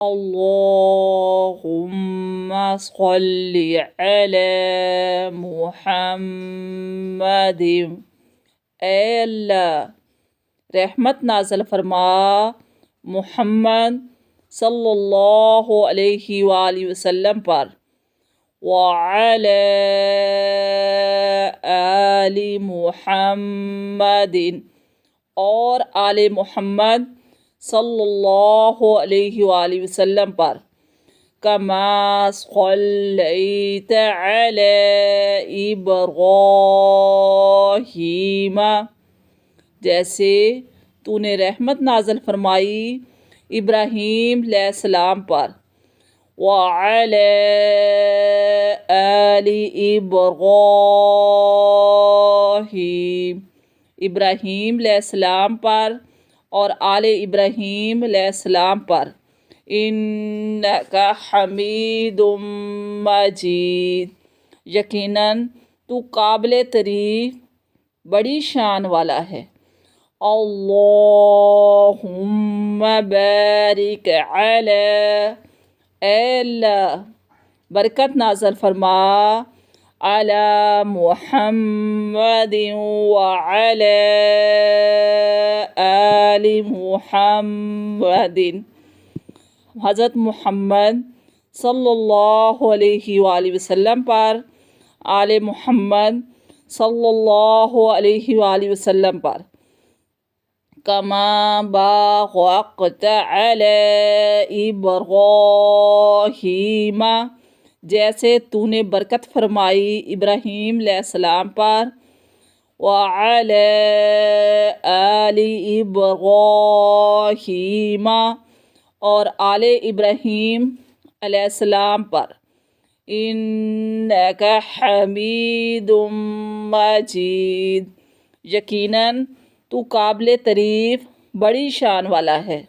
اللہم صلی علی محمد۔ اے اللہ رحمت نازل فرما محمد صلی اللہ علیہ وآلہ وسلم پر، وعلی آل محمد، اور آل محمد صلی اللہ علیہ وآلہ وسلم پر، کما صلیت علی ابراہیم، جیسے تو نے رحمت نازل فرمائی ابراہیم علیہ السلام پر، وعلی آل ابراہیم، ابراہیم علیہ السلام پر اور آل ابراہیم علیہ السلام پر، انک حمید مجید، یقیناً تو قابل تعریف بڑی شان والا ہے۔ اللہم بارک علی، اے اللہ برکت نازل فرما علی محمد وعلی آل محمد، حضرت محمد صلی اللہ علیہ وآلہ وسلم پر، آل محمد صلی اللہ علیہ وآلہ وسلم پر، کما بارکت علی ابراہیم، جیسے تو نے برکت فرمائی ابراہیم علیہ السلام پر، وعلی آل ابراہیم، اور آل ابراہیم علیہ السلام پر، انک حمید مجید، یقیناً تو قابل تعریف بڑی شان والا ہے۔